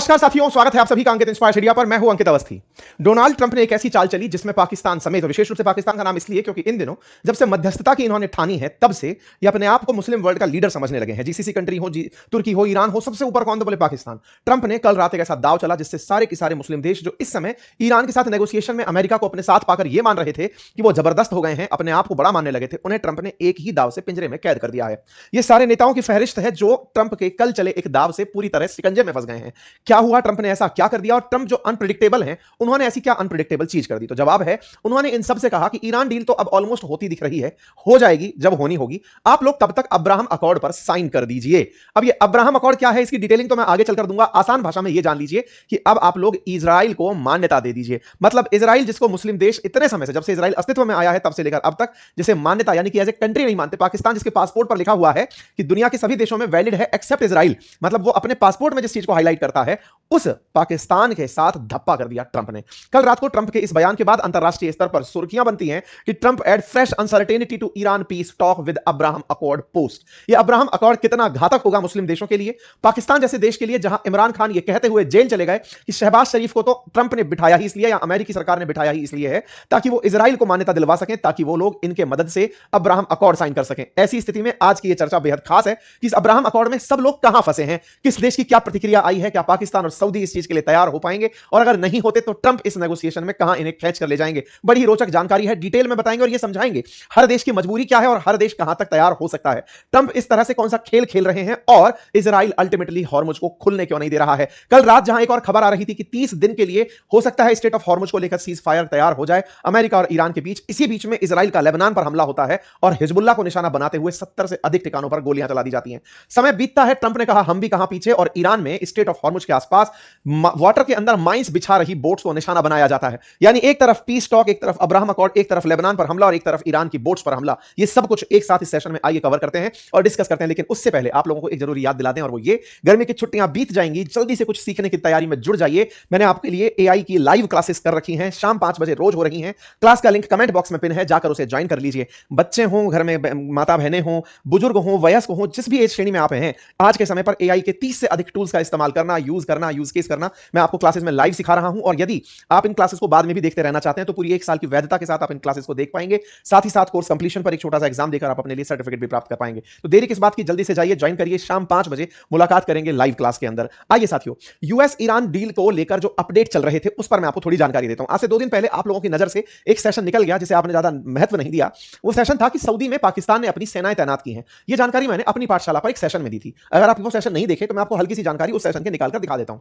नमस्कार साथियों, स्वागत है आप सभी का अंकित इंस्पायर मीडिया पर। मैं हूं अंकित अवस्थी। डोनाल्ड ट्रंप ने एक ऐसी चाल चली जिसमें पाकिस्तान समेत, और विशेष रूप से पाकिस्तान का नाम इसलिए क्योंकि इन दिनों जब से मध्यस्थता की इन्होंने ठानी है तब से ये अपने आप को मुस्लिम वर्ल्ड का लीडर समझने लगे हैं। जीसीसी कंट्री हो, तुर्की हो, ईरान हो, सबसे ऊपर कौन तो बोले पाकिस्तान। ट्रंप ने कल रात एक ऐसा दाव चला जिससे सारे के सारे मुस्लिम देश जो इस समय ईरान के साथ नेगोशिएशन में अमेरिका को अपने साथ पाकर यह मान रहे थे कि वो जबरदस्त हो गए हैं, अपने आप को बड़ा मानने लगे थे, उन्हें ट्रंप ने एक ही दाव से पिंजरे में कैद कर दिया है। ये सारे नेताओं की फहरिस्त है जो ट्रंप के कल चले एक दाव से पूरी तरह शिकंजे में फंस गए हैं। क्या हुआ, ट्रंप ने ऐसा क्या कर दिया, और ट्रंप जो अनप्रेडिक्टेबल हैं उन्होंने ऐसी क्या अनप्रेडिक्टेबल चीज कर दी। तो जवाब है, उन्होंने इन सब से कहा कि ईरान डील तो अब ऑलमोस्ट होती दिख रही है, हो जाएगी जब होनी होगी, आप लोग तब तक अब्राहम अकॉर्ड पर साइन कर दीजिए। अब ये अब्राहम अकॉर्ड क्या है, इसकी डिटेलिंग तो मैं आगे चलकर दूंगा। आसान भाषा में ये जान लीजिए कि अब आप लोग इजराइल को मान्यता दे दीजिए। मतलब इजराइल जिसको मुस्लिम देश इतने समय से, जब से इजराइल अस्तित्व में आया है तब से लेकर अब तक, जिसे मान्यता यानी कि एज ए कंट्री नहीं मानते, पाकिस्तान जिसके पासपोर्ट पर लिखा हुआ है कि दुनिया के सभी देशों में वैलिड है एक्सेप्ट इजराइल, मतलब वो अपने पासपोर्ट में जिस चीज को हाईलाइट करता है, उस पाकिस्तान के साथ धप्पा कर दिया ट्रंप ने। कल रात को ट्रंप के इस बयान के बाद अंतरराष्ट्रीय स्तर पर सुर्खियां बनती हैं कि Trump add fresh uncertainty to Iran peace talk with Abraham accord post. ये अब्राहम अकॉर्ड कितना घातक होगा मुस्लिम देशों के लिए, पाकिस्तान जैसे देश के लिए जहां इमरान खान ये कहते हुए जेल चले गए कि शहबाज शरीफ को तो ट्रंप ने बिठाया ही इसलिए, या अमेरिकी सरकार ने बिठाया ही इसलिए है ताकि वो इजराइल को मान्यता दिलवा सकें, ताकि वो लोग इनके मदद से अब्राहम अकॉर्ड साइन कर सकें। ऐसी स्थिति में आज की ये चर्चा बेहद खास है कि इस अब्राहम अकॉर्ड में सब लोग कहां फंसे हैं, किस देश की क्या प्रतिक्रिया आई है, क्या पाकिस्तान और सऊदी इस चीज के लिए तैयार हो पाएंगे, और अगर नहीं होते तो ट्रंप इस नेगोशिएशन में कहां इन्हें खींच कर ले जाएंगे। बड़ी रोचक जानकारी है, डिटेल में बताएंगे और ये समझाएंगे हर देश की मजबूरी क्या है और हर देश कहां तक तैयार हो सकता है। ट्रंप इस तरह से कौन सा खेल खेल रहे हैं और इजराइल अल्टीमेटली हॉर्मुज को खुलने क्यों नहीं दे रहा है। कल रात जहां एक और खबर आ रही थी कि 30 दिन के लिए हो सकता है स्टेट ऑफ हॉर्मुज को लेकर सीज फायर तैयार हो जाए अमेरिका और ईरान के बीच, इसी बीच में इजराइल का लेबनान पर हमला होता है और हिजबुल्लाह को निशाना बनाते हुए 70 से अधिक ठिकानों पर गोलियां चला दी जाती हैं। समय बीतता है, ट्रंप ने कहा हम भी कहां पीछे, और ईरान में स्टेट ऑफ हॉर्मुज के आसपास वाटर के अंदर माइंस बिछा रही बोट्स को निशाना बनाया जाता है। यानी एक तरफ पीस टॉक, एक तरफ अब्राहम अकॉर्ड, एक तरफ लेबनान पर हमला और एक तरफ ईरान की बोट्स पर हमला। ये सब कुछ एक साथ इस सेशन में आइए कवर करते हैं और डिस्कस करते हैं। लेकिन उससे पहले आप लोगों को एक जरूरी याद दिला दें, और वो ये, गर्मी की छुट्टियां बीत जाएंगी, जल्दी से कुछ सीखने की तैयारी में जुड़ जाइए। मैंने आपके लिए एआई की लाइव क्लासेस कर रखी हैं, शाम 5 बजे रोज हो रही हैं। क्लास का लिंक कमेंट बॉक्स में पिन है, जाकर उसे ज्वाइन कर लीजिए। बच्चे हों, घर में माता बहनें हों, बुजुर्ग हों, वयस्क हों, जिस भी एज श्रेणी में आप हैं, आज के समय पर एआई के 30 से अधिक टूल्स का इस्तेमाल करना, यूज केस करना मैं आपको क्लासेस में लाइव सिखा रहा हूं। और यदि आप इन क्लासेस को बाद में भी देखते रहना चाहते हैं तो पूरी 1 साल की वैधता के साथ आप इन क्लासेस को देख पाएंगे। साथ ही साथ कोर्स कंप्लीशन पर एक छोटा सा एग्जाम देकर आप अपने लिए सर्टिफिकेट भी प्राप्त कर पाएंगे। तो देरी किस बात की, जल्दी से जाइए, ज्वाइन करिए। शाम 5 बजे मुलाकात करेंगे लाइव क्लास के अंदर। आइए साथियों, यूएस ईरान डील को लेकर जो अपडेट चल रहे थे उस पर मैं आपको थोड़ी जानकारी देता हूं। आज से 2 दिन पहले आप लोगों की नजर से एक सेशन निकल गया जिसे आपने ज्यादा महत्व नहीं दिया। वो सेशन था कि सऊदी में पाकिस्तान ने अपनी सेनाएं तैनात की हैं। ये जानकारी मैंने अपनी पाठशाला पर एक सेशन में दी थी। अगर आप वो सेशन नहीं देखे तो मैं आपको हल्की सी जानकारी उस सेशन के निकालकर दिखा देता हूं।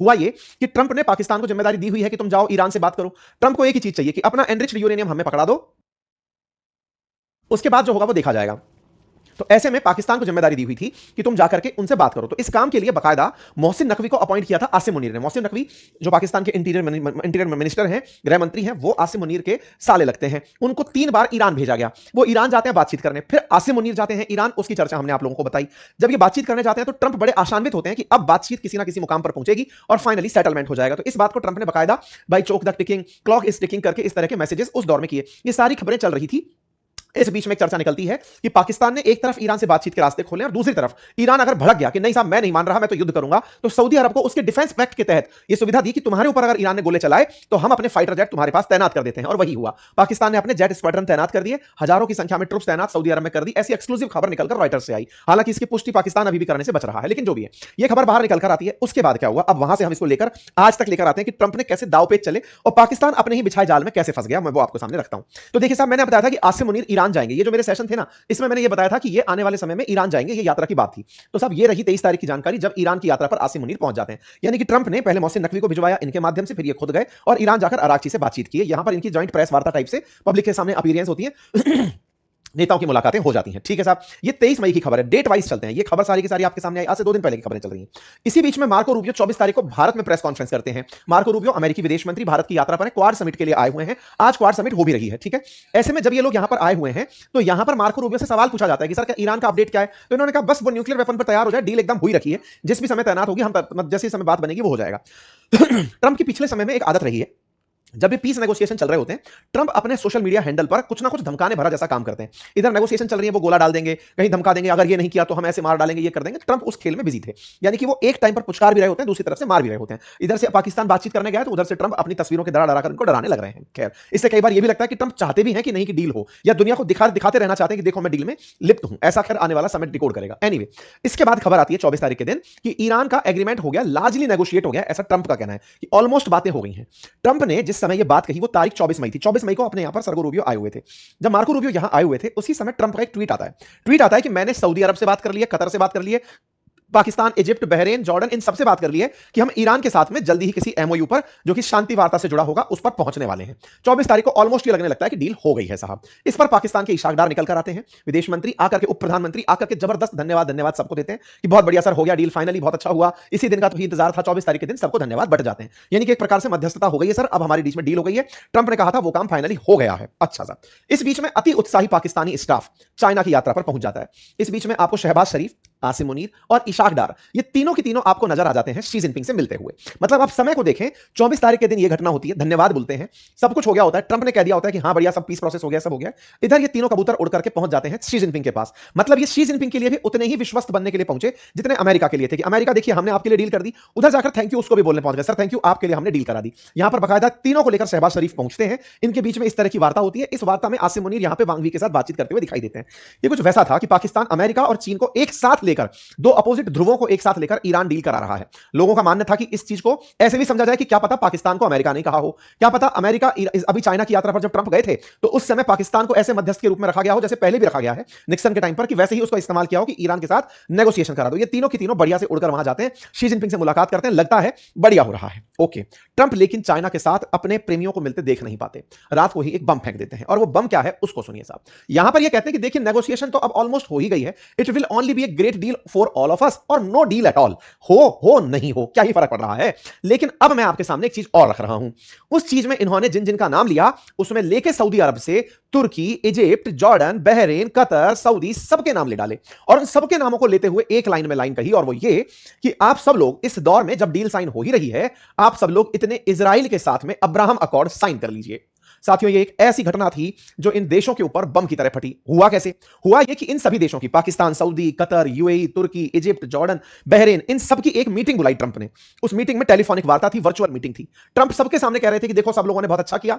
हुआ ये कि ट्रंप ने पाकिस्तान को जिम्मेदारी दी हुई है कि तुम जाओ ईरान से बात करो। ट्रंप को एक ही चीज चाहिए कि अपना एनरिच्ड यूरेनियम हमें पकड़ा दो, उसके बाद जो होगा वो देखा जाएगा। तो ऐसे में पाकिस्तान को जिम्मेदारी दी हुई थी कि तुम जाकर के उनसे बात करो। तो इस काम के लिए बकायदा मोहसिन नकवी को अपॉइंट किया था आसिम मुनीर ने। मोहसिन नकवी जो पाकिस्तान के इंटीरियर मिनिस्टर हैं, गृह मंत्री हैं, वो आसिम मुनीर के साले लगते हैं। उनको 3 बार ईरान भेजा गया। वो ईरान जाते हैं बातचीत करने, फिर आसिम मुनीर जाते हैं ईरान, उसकी चर्चा हमने आप लोगों को बताई। जब ये बातचीत करने जाते हैं तो ट्रंप बड़े आशान्वित होते हैं कि अब बातचीत किसी ना किसी मुकाम पर पहुंचेगी और फाइनली सेटलमेंट हो जाएगा। तो इस बात को ट्रंप ने बकायदा by choke the ticking clock is ticking करके इस तरह के मैसेजेस उस दौर में किए। ये सारी खबरें चल रही थी। इस बीच में एक चर्चा निकलती है कि पाकिस्तान ने एक तरफ ईरान से बातचीत के रास्ते खोले और दूसरी तरफ ईरान अगर भड़क गया कि नहीं साहब मैं नहीं मान रहा, मैं तो युद्ध करूंगा, तो सऊदी अरब को उसके डिफेंस पैक्ट के तहत यह सुविधा दी कि तुम्हारे ऊपर अगर ईरान ने गोले चलाए तो हम अपने फाइटर जेट तुम्हारे पास तैनात कर देते हैं। और वही हुआ, पाकिस्तान ने अपने जेट स्क्वाड्रन तैनात कर दिए, हजारों की संख्या में ट्रुप्स तैनात सऊदी अरब में कर दी। ऐसी एक्सक्लूसिव खबर निकलकर रॉयटर्स से आई। हालांकि इसकी पुष्टि पाकिस्तान अभी भी करने से बच रहा है, लेकिन जो भी है, यह खबर बाहर निकलकर आती है। उसके बाद क्या हुआ, अब वहां से हम इसको लेकर आज तक लेकर आते हैं कि ट्रंप ने कैसे दाव पेच चले और पाकिस्तान अपने ही बिछाए जाल में कैसे फंस गया। मैं वो आपको सामने रखता हूं। तो देखिए साहब, मैंने बताया था कि आसिम मुनीर ईरान जाएंगे। ये जो मेरे सेशन थे ना, इसमें मैंने ये बताया था कि ये आने वाले समय में ईरान जाएंगे, ये यात्रा की बात थी। तो साहब ये रही 23 तारीख की जानकारी, जब ईरान की यात्रा पर आसिम मुनीर पहुंच जाते हैं। यानी कि ट्रंप ने पहले मोहसिन नकवी को भिजवाया इनके माध्यम से, फिर ये खुद गए और ईरान जाकर अरागची से बातचीत की। यहां पर इनकी जॉइंट प्रेस वार्ता टाइप से पब्लिक के सामने अपीयरेंस होती है नेताओं की मुलाकातें हो जाती हैं। ठीक है साहब, ये 23 मई की खबर है। डेट वाइज चलते हैं, ये खबर सारी की सारी आपके सामने आई। आज से 2 दिन पहले की खबरें चल रही हैं। इसी बीच में मार्को रूबियो 24 तारीख को भारत में प्रेस कॉन्फ्रेंस करते हैं। मार्को रूबियो अमेरिकी विदेश मंत्री भारत की यात्रा पर क्वाड समिट के लिए आए हुए हैं। आज क्वाड समिट हो भी रही है। ठीक है, ऐसे में जब ये लोग यहां पर आए हुए हैं तो यहां पर मार्को रूबियो से सवाल पूछा जाता है कि सर ईरान का अपडेट क्या है। तो इन्होंने कहा बस वो न्यूक्लियर वेपन पर तैयार हो जाए, डील एकदम हुई रखी है, जिस भी समय तैनात होगी हम जैसे समय बात बनेगी वो हो जाएगा। ट्रंप की पिछले समय में एक आदत रही है जब भी पीस नेगोशिएशन चल रहे होते हैं, ट्रंप अपने सोशल मीडिया हैंडल पर कुछ ना कुछ धमकाने भरा जैसा काम करते हैं। इधर नेगोशिएशन चल रही है, वो गोला डाल देंगे, कहीं धमका देंगे, अगर ये नहीं किया तो हम ऐसे मार डालेंगे, ये कर देंगे। ट्रंप उस खेल में बिजी थे, यानी कि वो एक टाइम पर पुचकार भी रहे होते हैं, दूसरी तरफ से मार भी रहे होते हैं। इधर से पाकिस्तान बातचीत करने गया तो उधर से ट्रंप अपनी तस्वीरों के डरा कर उनको डराने लग रहे हैं। खैर, इससे कई बार ये भी लगता है कि ट्रंप चाहते भी हैं कि नहीं कि डील हो, या दुनिया को दिखाते रहना चाहते हैं कि देखो मैं डील में लिप्त हूं। ऐसा खैर आने वाला समय डिकोड करेगा। एनीवे, इसके बाद खबर आती है 24 तारीख के दिन कि ईरान का एग्रीमेंट हो गया, लार्जली नेगोशिएट हो गया, ऐसा ट्रंप का कहना है कि ऑलमोस्ट बातें हो गई हैं। ट्रंप ने जिस समय ये बात कही वो तारीख 24 मई थी। 24 मई को अपने यहां पर मार्को रूबियो आए हुए थे। जब मार्को रूबियो यहां आए हुए थे, उसी समय ट्रंप का एक ट्वीट आता है कि मैंने सऊदी अरब से बात कर ली है, कतर से बात कर ली है, पाकिस्तान, इजिप्ट, बहरीन, जॉर्डन, इन सबसे बात कर ली है कि हम ईरान के साथ में जल्दी ही किसी एमओयू पर जो कि शांति वार्ता से जुड़ा होगा उस पर पहुंचने वाले हैं। 24 तारीख को ऑलमोस्ट ये लगने लगता है कि डील हो गई है साहब। इस पर पाकिस्तान के इशाक डार निकल कर आते हैं, विदेश मंत्री आकर के, उप प्रधानमंत्री आकर के जबरदस्त धन्यवाद सबको देते हैं कि बहुत बढ़िया सर, हो गया डील फाइनली, बहुत अच्छा हुआ, इसी दिन का तो इंतजार था। 24 तारीख के दिन सबको धन्यवाद बट जाते हैं, यानी कि एक प्रकार से मध्यस्थता हो गई है सर, अब हमारी बीच में डील हो गई है। ट्रंप ने कहा था वो काम फाइनली हो गया है। अच्छा सर, इस बीच में अति उत्साही पाकिस्तानी स्टाफ चाइना की यात्रा पर पहुंच जाता है। इस बीच में आपको शहबाज शरीफ, आसिम मुनीर और इशाक डार, ये तीनों की तीनों आपको नजर आ जाते हैं शी जिनपिंग से मिलते हुए। मतलब आप समय को देखें, 24 तारीख के दिन ये घटना होती है, धन्यवाद बोलते हैं, सब कुछ हो गया होता है, ट्रंप ने कह दिया होता है कि हाँ बढ़िया, सब पीस प्रोसेस हो गया, सब हो गया। इधर ये तीनों कबूतर उड़ करके पहुंच जाते हैं शी जिनपिंग के पास। मतलब ये शी जिनपिंग के लिए भी उतने ही विश्वस्त बनने के लिए पहुंचे जितने अमेरिका के लिए थे कि अमेरिका देखिए हमने आपके लिए डील कर दी, उधर जाकर थैंक यू उसको भी बोलने पहुंच गए, सर थैंक यू, आपके लिए हमने डील करा दी। यहां पर बकायदा तीनों को लेकर शहबाज शरीफ पहुंचते हैं, इनके बीच में इस तरह की वार्ता होती है। इस वार्ता में आसिम मुनीर यहां पे वांग वी के साथ बातचीत करते हुए दिखाई देते हैं। ये कुछ वैसा था कि पाकिस्तान अमेरिका और चीन को एक साथ लेकर, दो अपोजिट ध्रुवों को एक साथ लेकर ईरान डील करा रहा है। लोगों का मानना था कि इस चीज को ऐसे भी समझा जाए कि क्या पता पाकिस्तान को अमेरिका ने कहा हो, क्या पता अमेरिका अभी चाइना की यात्रा पर जब ट्रंप गए थे तो उस समय पाकिस्तान को ऐसे मध्यस्थ के रूप में रखा गया हो जैसे पहले भी रखा गया है निक्सन के टाइम पर, कि वैसे ही उसका इस्तेमाल किया हो कि ईरान के साथ नेगोशिएशन करा दो। ये तीनों की तीनों बढ़िया से उड़कर वहां जाते हैं, शी जिनपिंग से मुलाकात करते हैं, लगता है बढ़िया हो रहा है। ओके, ट्रंप लेकिन चाइना के साथ अपने प्रेमियों को मिलते देख नहीं पाते, रात को ही एक बम फेंक देते हैं। और वो बम क्या है उसको सुनिए साहब। यहां पर ये कहते हैं कि देखिए नेगोशिएशन तो अब ऑलमोस्ट हो ही गई है, it will only be a great deal for all of us, और नो डील एट ऑल, हो नहीं हो क्या ही फर्क पड़ रहा है। लेकिन अब मैं आपके सामने एक चीज और रख रहा हूं। उस चीज में इन्होंने जिन जिन का नाम लिया उसमें लेके सऊदी अरब से तुर्की, Egypt, Jordan, Bahrain, Qatar, Saudi, सबके नाम ले डाले, और उन सबके नामों को लेते हुए एक लाइन में लाइन कही, और वो ये कि आप सब लोग इस दौर में जब डील साइन हो ही रही है, आप सब लोग इतने इजराइल के साथ में अब्राहम अकॉर्ड साइन कर लीजिए। साथियों, ये एक ऐसी घटना थी जो इन देशों के ऊपर बम की तरह फटी। हुआ कैसे? हुआ ये कि इन सभी देशों की, पाकिस्तान, सऊदी, कतर, यूएई, तुर्की, इजिप्ट, जॉर्डन, बहरीन, इन सब की एक मीटिंग बुलाई ट्रंप ने। उस मीटिंग में टेलीफोनिक वार्ता थी, वर्चुअल मीटिंग थी। ट्रंप सबके सामने कह रहे थे कि देखो सब लोगों ने बहुत अच्छा किया,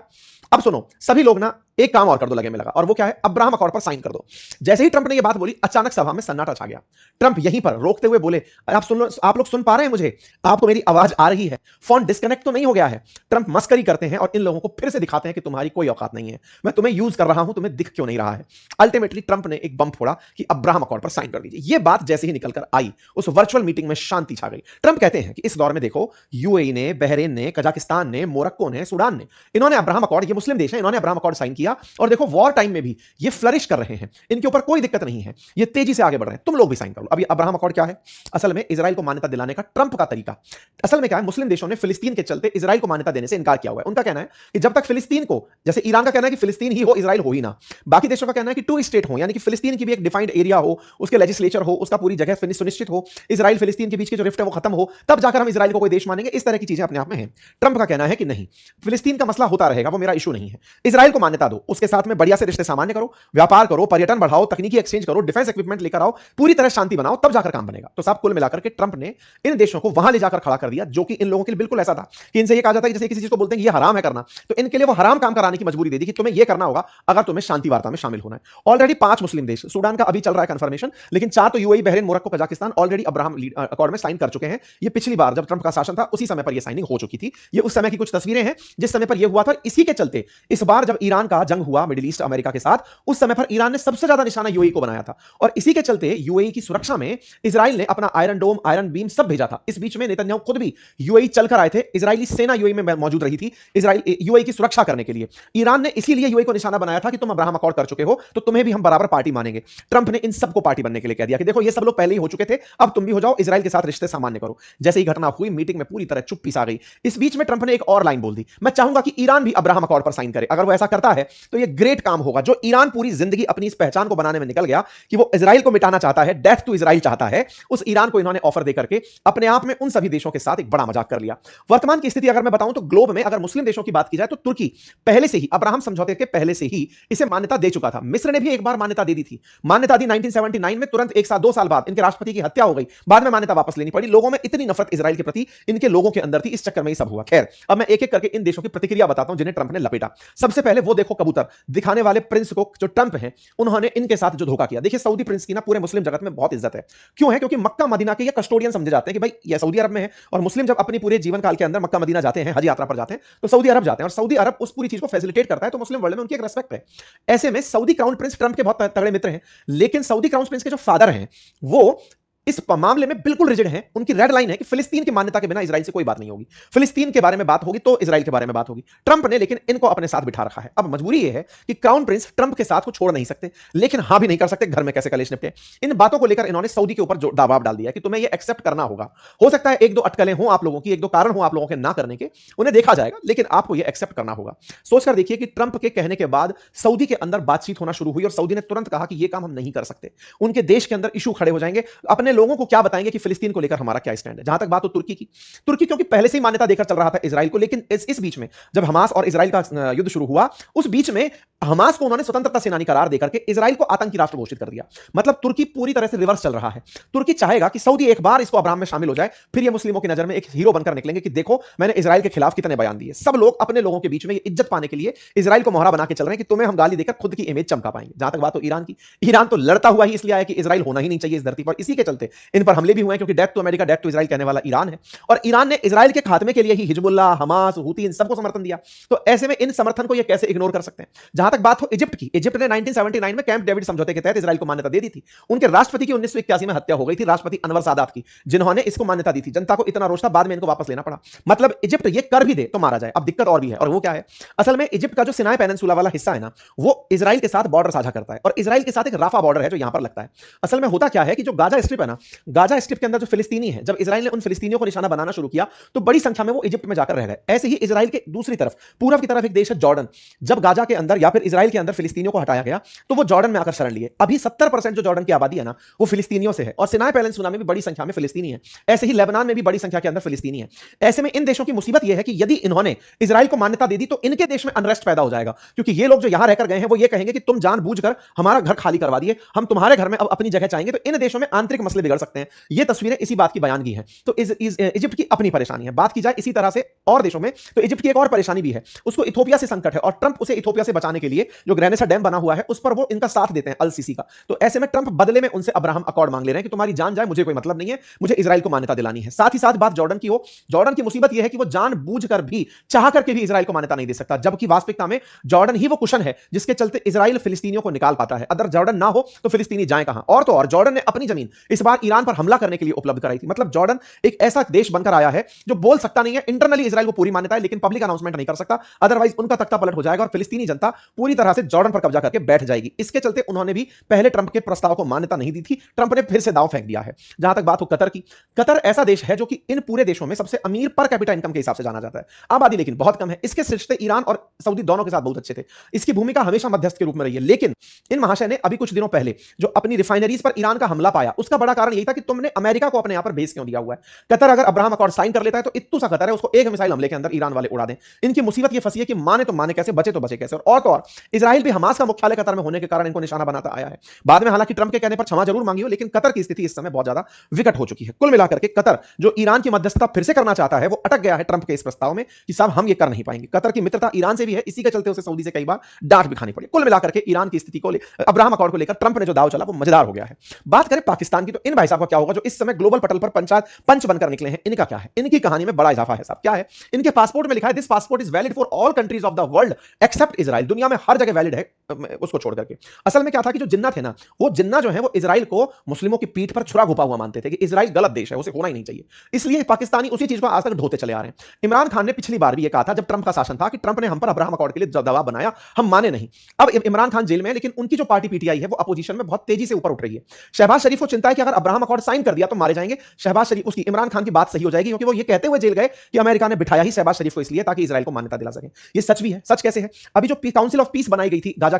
अब सुनो सभी लोग ना एक काम और कर दो, लगे में लगा, और वो क्या है? अब्राहम अकॉर्ड पर साइन कर दो। जैसे ही ट्रंप ने ये बात बोली, अचानक सभा में सन्नाटा छा गया। ट्रंप यहीं पर रोकते हुए बोले, आप सुन लो, आप लोग सुन पा रहे हैं मुझे? आपको मेरी आवाज आ रही है? फोन डिस्कनेक्ट तो नहीं हो गया है? ट्रंप मस्करी करते हैं और इन लोगों को फिर से दिखाते हैं कि तुम्हारी कोई औकात नहीं है, मैं तुम्हें यूज कर रहा हूं, तुम्हें दिख क्यों नहीं रहा है? अल्टीमेटली ट्रंप ने एक बम फोड़ा कि अब्राहम अकॉर्ड पर साइन कर दीजिए। ये बात जैसे ही निकलकर आई, उस वर्चुअल मीटिंग में शांति छा गई। ट्रंप कहते हैं कि इस दौर में देखो, यूएई ने, बहरीन ने, कजाकिस्तान ने, मोरक्को ने, सूडान ने, इन्होंने अब्राहम अकॉर्ड, ये मुस्लिम देश है, इन्होंने अब्राहम अकॉर्ड साइन किया, और देखो वॉर टाइम में भी ये फ्लरिश कर रहे हैं, इनके ऊपर कोई दिक्कत नहीं है, ये तेजी से आगे बढ़ रहे हैं, तुम लोग भी साइन कर लो। अब ये अब्राहम अकॉर्ड क्या है? असल में इजराइल को मान्यता दिलाने का ट्रंप का तरीका। असल में क्या है, मुस्लिम देशों ने फिलिस्तीन के चलते इजराइल को मान्यता देने से इनकार किया हुआ है। उनका कहना है कि जब तक फिलिस्तीन को, जैसे ईरान का कहना है कि फिलिस्तीन ही हो, इजराइल हो ही ना, बाकी देशों का कहना है कि टू स्टेट हो, यानी कि फिलिस्तीन की भी एक डिफाइंड एरिया हो, उसके लेजिस्लेचर हो, उसका पूरी जगह सुनिश्चित हो, इजराइल फिलिस्तीन के बीच की जो रिफ्ट है वो खत्म हो, तब जाकर हम इजराइल को कोई देश मानेंगे। इस तरह की चीजें अपने आप में हैं। ट्रंप का कहना है कि नहीं, फिलिस्तीन का मसला होता रहेगा, वो मेरा इशू नहीं है, इजराइल को मान्यता दो, उसके साथ में बढ़िया से रिश्ते सामान्य करो, व्यापार करो, पर्यटन बढ़ाओ, तकनीकी एक्सचेंज करो, डिफेंस इक्विपमेंट लेकर आओ, पूरी तरह शांति बनाओ, तब जाकर काम बनेगा। तो साहब कुल मिलाकर के ट्रंप ने इन देशों को वहां ले जाकर खड़ा कर दिया, जो कि इन लोगों के लिए बिल्कुल ऐसा था कि इनसे ये कहा जाता है, जैसे किसी चीज को बोलते हैं कि ये हराम है करना, तो इनके लिए वो हराम काम कराने की मजबूरी दे दी कि तुम्हें ये करना होगा अगर तुम्हें शांति वार्ता में शामिल होना है। ऑलरेडी 5 मुस्लिम देश, सूडान का अभी चल रहा है कंफर्मेशन, लेकिन 4 तो UAE, Bahrain, Morocco, Kazakhstan already Abraham accord में साइन कर चुके हैं। ये पिछली बार जब ट्रंप का शासन था उसी समय पर ये साइनिंग हो चुकी थी। ये उस समय की कुछ तस्वीरें हैं जिस समय पर ये हुआ था। इसी के चलते इस बार जब ईरान का जंग हुआ मिडिल ईस्ट अमेरिका के साथ, उस समय पर ईरान ने सबसे ज्यादा निशाना यूएई को बनाया था, और इसी के चलते यूएई की सुरक्षा में इजराइल ने अपना आयरन डोम, आयरन बीम सब भेजा था। इस बीच में नेतन्याहू खुद भी यूएई चलकर आए थे, इजरायली सेना यूएई में मौजूद रही थी इजराइल यूएई की सुरक्षा करने के लिए। लिए। ईरान ने इसीलिए यूएई को निशाना बनाया था कि तुम अब्राहम अकॉर्ड कर चुके हो तो तुम्हें भी हम बराबर पार्टी मानेंगे। ट्रंप ने इन सबको पार्टी बनने के लिए कह दिया कि देखो ये सब लोग पहले ही हो चुके थे, अब तुम भी हो जाओ, इजराइल के साथ रिश्ते सामान्य करो। जैसे ही घटना हुई, मीटिंग में पूरी तरह चुप्पी सा गई। इस बीच में ट्रंप ने एक और लाइन बोल दी, मैं चाहूंगा कि ईरान भी अब्राहम अकॉर्ड पर साइन करे। अगर वो ऐसा करता है तो ये ग्रेट काम होगा। जो ईरान पूरी जिंदगी अपनी इस पहचान को बनाने में निकल गया कि वो इजराइल को मिटाना चाहता है, डेथ टू इजराइल चाहता है, उस ईरान को इन्होंने ऑफर देकर के अपने आप में उन सभी देशों के साथ एक बड़ा मजाक कर लिया। वर्तमान की स्थिति अगर मैं बताऊं तो ग्लोब में अगर मुस्लिम देशों की बात की जाए तो तुर्की पहले से ही अब्राहम समझौते के पहले से ही इसे मान्यता दे चुका था। मिस्र ने भी एक बार मान्यता दे दी थी, मान्यता दी 1979 में, तुरंत एक साल 2 साल बाद इनके राष्ट्रपति की हत्या हो गई, बाद में मान्यता वापस लेनी पड़ी। लोगों में इतनी नफरत इजराइल के प्रति इनके लोगों के अंदर थी, इस चक्कर में ये सब हुआ। खैर, अब मैं एक एक करके इन देशों की प्रतिक्रिया बताता हूं जिन्हें ट्रंप ने लपेटा। सबसे पहले वो देखो कबूतर दिखाने वाले प्रिंस को, जो ट्रंप हैं, उन्होंने इनके साथ जो धोखा किया। देखिए सऊदी प्रिंस की ना पूरे मुस्लिम जगत में बहुत इज्जत है। क्यों है? क्योंकि मक्का मदीना के ये कस्टोडियन समझे जाते हैं कि भाई ये सऊदी अरब में है, और मुस्लिम जब अपनी पूरे जीवन काल के अंदर मक्का मदीना जाते हैं, हज यात्रा पर जाते हैं, तो सऊदी अरब जाते हैं, और सऊदी अरब उस पूरी चीज को फैसिलिटेट करता है, तो मुस्लिम वर्ल्ड में उनकी एक रेस्पेक्ट है। ऐसे में सऊदी क्राउन प्रिंस ट्रंप के बहुत तगड़े मित्र हैं, लेकिन सऊदी क्राउन प्रिंस के जो फादर हैं वो इस मामले में बिल्कुल रिजिड हैं। उनकी रेड लाइन है कि फिलिस्तीन की मान्यता के बिना इजराइल से कोई बात नहीं होगी, फिलिस्तीन के बारे में बात होगी तो इजराइल के बारे में बात होगी। ट्रंप ने लेकिन इनको अपने साथ बिठा रखा है। अब मजबूरी यह है कि क्राउन प्रिंस ट्रंप के साथ को छोड़ नहीं सकते, लेकिन हां भी नहीं कर सकते, घर में कैसे कलेश निपटे। इन बातों को लेकर इन्होंने सऊदी के ऊपर दबाव डाल दिया कि तुम्हें यह एक्सेप्ट करना होगा। हो सकता है एक दो अटकलें हो आप लोगों की, एक दो कारण हो आप लोगों के ना करने के, उन्हें देखा जाएगा, लेकिन आपको यह एक्सेप्ट करना होगा। सोचकर देखिए कि ट्रंप के कहने के बाद सऊदी के अंदर बातचीत होना शुरू हुई, और सऊदी ने तुरंत कहा कि यह काम हम नहीं कर सकते। उनके देश के अंदर इशू खड़े हो जाएंगे, अपने लोगों को क्या बताएंगे कि फिलिस्तीन को लेकर हमारा क्या स्टैंड है। जहां तक बात हो तुर्की की, तुर्की क्योंकि पहले से ही मान्यता देकर चल रहा था इजराइल को, लेकिन इस बीच में जब हमास और इजराइल का युद्ध शुरू हुआ, उस बीच में हमास को उन्होंने स्वतंत्रता सेनानी करार देकर के इजराइल को आतंकी राष्ट्र घोषित कर दिया। मतलब तुर्की पूरी तरह से रिवर्स चल रहा है। तुर्की चाहेगा कि सऊदी एक बार इसको अब्राहम में शामिल हो जाए, फिर ये मुस्लिमों की नजर में एक हीरो बनकर निकलेंगे कि देखो मैंने इजराइल के खिलाफ कितने बयान दिए। सब लोग अपने लोगों के बीच में इज्जत पाने के लिए इजराइल को मोहरा बना के चल रहे हैं कि तुम्हें हम गाली देकर खुद की इमेज चमका पाएंगे। जहां तक बात हो ईरान की, ईरान तो लड़ता हुआ ही इसलिए आया कि इजराइल होना ही नहीं चाहिए इस धरती पर, इसी के चलते इन पर हमले भी हुए हैं, क्योंकि death to America death to Israel कहने वाला ईरान है, और ईरान ने इजराइल के खात्मे के लिए ही हिजबुल्लाह, हमास, हूती इन सबको समर्थन दिया। तो ऐसे में इन समर्थन को ये कैसे इग्नोर कर सकते हैं। जहां तक बात हो इजिप्ट की, इजिप्ट ने 1979 में कैंप डेविड समझौते के तहत इजराइल को मान्यता दे दी थी। उनके राष्ट्रपति की 1981 में हत्या हो गई थी, राष्ट्रपति अनवर सादात की, जिन्होंने इसको मान्यता दी थी। जनता को इतना रोष था, बाद में इनको वापस लेना पड़ा। मतलब इजिप्ट ये कर भी दे तो मारा जाए। अब दिक्कत और भी है, और वो क्या है? असल में इजिप्ट का जो सिनाई पेनिनसुला वाला हिस्सा है ना, वो इजराइल के साथ बॉर्डर साझा करता है, और इजराइल के साथ एक राफा बॉर्डर है जो यहां पर लगता है। असल में होता क्या है कि जो गाजा स्ट्रिप है ना, गाजा स्ट्रिप के अंदर जो फिलिस्तीनी है, जब इजराइल ने उन फिलिस्तीनियों को निशाना बनाना शुरू किया तो बड़ी संख्या में वो इजिप्ट में जाकर रह गए। ऐसे ही इजराइल के दूसरी तरफ, पूरब की तरफ एक देश है जॉर्डन। जब गाजा के अंदर या फिर इजराइल के अंदर फिलिस्तीनियों को हटाया गया तो वो जॉर्डन में आकर शरण लिए। अभी 70% जो जॉर्डन की आबादी है ना, वो फिलिस्तीनियों से है, और सिनाई पेनिनसुला में भी बड़ी संख्या में फिलिस्तीनी है। ऐसे ही लेबनान में भी बड़ी संख्या के अंदर फिलिस्तीनी है। ऐसे में इन देशों की मुसीबत यह है कि यदि इन्होंने इजराइल को मान्यता दे दी तो इनके देश में अनरेस्ट पैदा हो जाएगा, क्योंकि ये लोग जो यहां रहकर गए हैं वो ये कहेंगे कि तुम जानबूझकर हमारा घर खाली करवा दिए, हम तुम्हारे घर में अब अपनी जगह चाहेंगे। तो इन देशों में आंतरिक मसले बिगड़ सकते हैं। ये तस्वीरें इसी बात की बयानगी हैं। तो इजिप्ट की अपनी परेशानी है। बात की जाए इसी तरह से और देशों में, तो इजिप्ट की एक और परेशानी भी है, उसको इथोपिया से संकट है, और ट्रंप उसे इथोपिया से बचाने के लिए जो ग्रेनेसा डैम बना हुआ है उस पर वो इनका साथ देते हैं, अल सीसी का। तो ऐसे में ट्रंप बदले में उनसे अब्राहम अकॉर्ड मांग ले रहे हैं कि तुम्हारी जान जाए, मुझे कोई मतलब नहीं है, मुझे इजराइल को मान्यता दिलानी है। साथ ही साथ बात जॉर्डन की हो, जॉर्डन की मुसीबत यह है कि वो जानबूझकर भी, चाह करके भी इजराइल को मान्यता नहीं दे सकता, जबकि वास्तविकता में जॉर्डन ही वो कुशन है जिसके चलते इजराइल फिलिस्तीनियों को निकाल पाता है। अगर जॉर्डन ना हो तो फिलिस्तीनी जाए कहां? और तो और जॉर्डन ने अपनी जमीन इस बार ईरान पर हमला करने के लिए उपलब्ध कराई थी। मतलब जॉर्डन एक ऐसा देश बनकर आया है जो बोल सकता नहीं है, इंटरनली इजराइल को पूरी मान्यता है, लेकिन पब्लिक अनाउंसमेंट नहीं कर सकता, अदरवाइज उनका तख्ता पलट हो जाएगा और फिलिस्तीनी जनता पूरी तरह से जॉर्डन पर कब्जा करके बैठ जाएगी। इसके चलते उन्होंने भी पहले ट्रंप के प्रस्ताव को मान्यता नहीं दी थी, ट्रंप ने फिर से दांव फेंक दिया है। जहां तक बात हो कतर की, कतर ऐसा देश है जो कि इन पूरे देशों में सबसे अमीर पर कैपिटा इनकम के हिसाब से जाना जाता है, आबादी लेकिन बहुत कम है। इसके रिश्ते ईरान और सऊदी दोनों के साथ बहुत अच्छे थे, इसकी भूमिका हमेशा मध्यस्थ के रूप में रही है। लेकिन इन महाशय ने अभी कुछ दिनों पहले जो अपनी रिफाइनरीज पर ईरान का हमला पाया, उसका बड़ा कारण यही था कि तुमने अमेरिका को अपने यहां पर बेस क्यों दिया हुआ है। कतर अगर अब्राहम अकॉर्ड साइन कर लेता है तो इत्तू सा कतर है, उसको एक मिसाइल हमले के अंदर ईरान वाले उड़ा दें। इनकी मुसीबत ये फंसी है कि माने तो माने कैसे, बचे तो बचे कैसे। और तो और इजराइल भी हमास का मुख्यालय कतर में होने के कारण इनको निशाना बनाता आया है। बाद में हालांकि ट्रंप के कहने पर क्षमा जरूर मांगी हो, लेकिन कतर की स्थिति इस समय बहुत ज्यादा विकट हो चुकी है। कुल मिलाकर के कतर जो ईरान की मध्यस्थता फिर से करना चाहता है, वो अटक गया है ट्रंप के इस प्रस्ताव में कि साहब हम ये कर नहीं पाएंगे। कतर की मित्रता ईरान से भी है, इसी के चलते उसे सऊदी से कई बार डांट भी खानी पड़ी। कुल मिलाकर के ईरान की स्थिति को, अब्राहम अकॉर्ड को लेकर ट्रंप ने जो दाव चला वो मजेदार हो गया है। बात करें पाकिस्तान की, तो इन भाई साहब का क्या होगा जो इस समय ग्लोबल पटल पर पंच बनकर निकले हैं? इनका क्या है? इनकी कहानी में बड़ा इजाफा है साहब। क्या है? इनके पासपोर्ट में लिखा है this passport is valid for all countries of the world accept Israel. दुनिया में हर जगह वैलिड है उसको छोड़ करके। असल में क्या था कि जो जिन्ना थे ना, वो जिन्ना जो है वो इजराइल को मुस्लिमों की पीठ पर छुरा घुपा हुआ मानते थे कि इजराइल गलत देश है, उसे होना ही नहीं चाहिए। इसलिए पाकिस्तानी उसी चीज को आज तक ढोते चले आ रहे हैं। इमरान खान ने पिछली बार भी ये कहा था जब ट्रंप का शासन था कि ट्रंप ने हम पर अब्राहम अकॉर्ड के लिए दबाव बनाया, हम माने नहीं। अब इमरान खान जेल में है, लेकिन उनकी जो पार्टी पीटीआई है वो अपोजिशन में बहुत तेजी से ऊपर उठ रही है। शहबाज शरीफ को चिंता है कि अगर अब्राहम अकॉर्ड साइन कर दिया तो मारे जाएंगे। शहबाज शरीफ उसकी इमरान खान की बात सही हो जाएगी, क्योंकि वो ये कहते हुए जेल गए कि अमेरिका ने बिठाया ही शहबाज शरीफ को इसलिए ताकि इजराइल को मान्यता दिला सके। ये सच भी है। सच कैसे है? अभी जो काउंसिल ऑफ पीस बनाई गई थी गाजा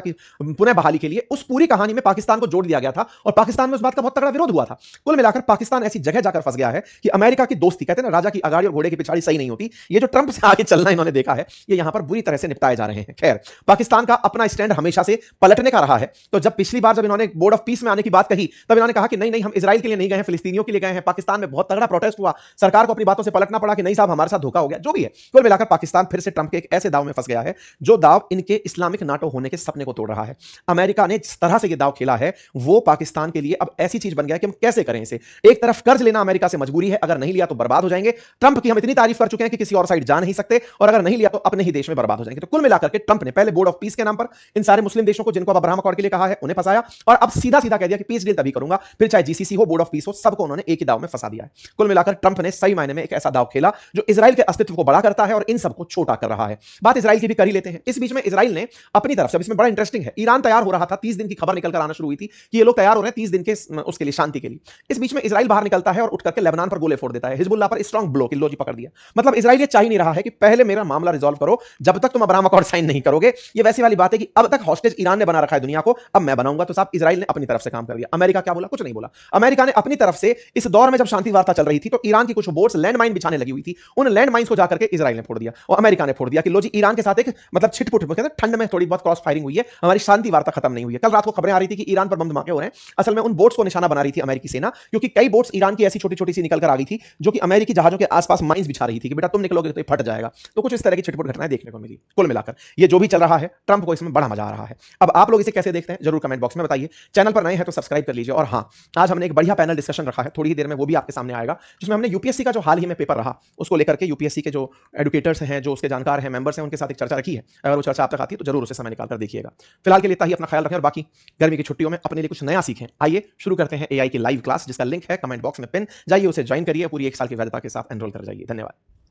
की पुनः बहाली के लिए, उस पूरी कहानी में पाकिस्तान को जोड़ दिया गया था और पाकिस्तान में उस बात का बहुत तगड़ा विरोध हुआ था। कुल मिलाकर पाकिस्तान ऐसी जगह जाकर फंस गया है कि अमेरिका की दोस्ती, कहते हैं ना राजा की अगाड़ी और घोड़े की पिछाड़ी सही नहीं होती, ये जो ट्रंप से आगे चलना इन्होंने देखा है, ये यहां पर बुरी तरह से निपटाए जा रहे हैं। खैर, पाकिस्तान का अपना स्टैंड हमेशा से पलटने का रहा है। तो जब पिछली बार जब इन्होंने बोर्ड ऑफ पीस में आने की बात कही, तब इन्होंने कहा कि नहीं नहीं, हम इजराइल के लिए नहीं गए हैं, फिलिस्तीनियों के लिए गए हैं। पाकिस्तान में बहुत तगड़ा प्रोटेस्ट हुआ, सरकार को अपनी बातों से पलटना पड़ा कि नहीं साहब हमारे साथ धोखा हो गया। जो भी है, कुल मिलाकर पाकिस्तान फिर से ट्रंप के एक ऐसे दाव में फंस गया है जो दाव इनके इस्लामिक नाटो होने के सपने को तोड़ रहा है। अमेरिका ने जिस तरह से ये दाव खेला है वो पाकिस्तान के लिए अब ऐसी चीज बन गया है कि हम कैसे करें इसे। एक तरफ कर्ज लेना अमेरिका से मजबूरी है, अगर नहीं लिया तो बर्बाद हो जाएंगे। ट्रंप की हम इतनी तारीफ कर चुके हैं कि किसी और साइड जा नहीं सकते, और अगर नहीं लिया तो अपने ही देश में बर्बाद हो जाएंगे। तो कुल मिलाकर के ट्रंप ने पहले बोर्ड ऑफ पीस के नाम पर इन सारे मुस्लिम देशों को जिनको अब्राहम अकॉर्ड के लिए कहा है उन्हें फंसाया, और अब सीधा सीधा कह दिया कि पीस डील तभी करूंगा, फिर चाहे जीसीसी हो, बोर्ड ऑफ पीस हो, सबको उन्होंने एक ही दाव में फंसा दिया है। कुल मिलाकर ट्रंप ने सही मायने में एक ऐसा दाव खेला जो इजराइल के अस्तित्व को बड़ा करता है और इन सबको छोटा कर रहा है। बात इजराइल की भी कर ही लेते हैं। इस बीच में इजराइल ने अपनी तरफ से, इसमें बड़ा इंटरेस्टिंग है, ईरान तैयार हो रहा था, 30 दिन की खबर निकल कर आना शुरू हुई थी कि ये लोग तैयार हो रहे हैं 30 दिन के उसके लिए, शांति के लिए। इस बीच में इजराइल बाहर निकलता है और उठ करके लेबनान पर गोले फोड़ देता है, हिजबुल्लाह पर स्ट्रांग ब्लो, किल्लो जी पकड़ दिया। मतलब इजराइल ये चाह ही नहीं रहा है कि पहले मेरा मामला रिजॉल्व करो, जब तक तुम अब्राहम अकॉर्ड साइन नहीं करोगे। ये वैसी वाली बात है कि अब तक हॉस्टेज ईरान ने बना रखा है दुनिया को, अब मैं बनाऊंगा। तो साहब इजराइल ने अपनी तरफ से काम कर दिया। अमेरिका क्या बोला? कुछ नहीं बोला। अमेरिका ने अपनी तरफ से इस दौर में जब शांति वार्ता चल रही थी तो ईरान की कुछ बोट्स लैंड माइन बिछाने लगी हुई थी, उन लैंड माइंस को जाकर के इजराइल ने फोड़ दिया और अमेरिका ने फोड़ दिया कि लो जी ईरान के साथ एक मतलब छिटपुट, ठंड में थोड़ी बहुत क्रॉस फायरिंग हुई है, हमारी शांति वार्ता खत्म नहीं हुई है। कल रात को खबरें आ रही थी कि ईरान पर बम धमाके हो रहे हैं। असल में उन बोट्स को निशाना बना रही थी अमेरिकी सेना, क्योंकि कई बोट्स ईरान की ऐसी छोटी छोटी सी निकल कर आ गई थी जो कि अमेरिकी जहाजों के आसपास माइंस बिछा रही थी कि बेटा तुम निकलोगे तो ये फट जाएगा। तो कुछ इस तरह की छिटपुट घटनाएं देखने को मिली। कुल मिलाकर ये जो भी चल रहा है, ट्रंप को इसमें बड़ा मजा आ रहा है। अब आप लोग इसे कैसे देखते हैं जरूर कमेंट बॉक्स में बताइए। चैनल पर नए हैं तो सब्सक्राइब कर लीजिए। और हाँ, आज हमने एक बढ़िया पैनल डिस्कशन रखा है, थोड़ी ही देर में वो भी आपके सामने आएगा, जिसमें हमने यूपीएससी का जो हाल ही में पेपर रहा उसको लेकर के यूपीएससी के जो एडुकेटर्स हैं, जो उसके जानकार हैं, मेंबर्स हैं, उनके साथ एक चर्चा रखी है। अगर वो चर्चा आप तक आती है तो जरूर उसे समय निकाल कर देखिएगा। फिलहाल के लिए इतना ही, अपना ख्याल रखें और बाकी गर्मी की छुट्टियों में अपने लिए कुछ नया सीखें। आइए शुरू करते हैं एआई की लाइव क्लास, जिसका लिंक है कमेंट बॉक्स में पिन, जाइए उसे ज्वाइन करिए, पूरी 1 साल की वैधता के साथ एनरोल कर जाइए। धन्यवाद।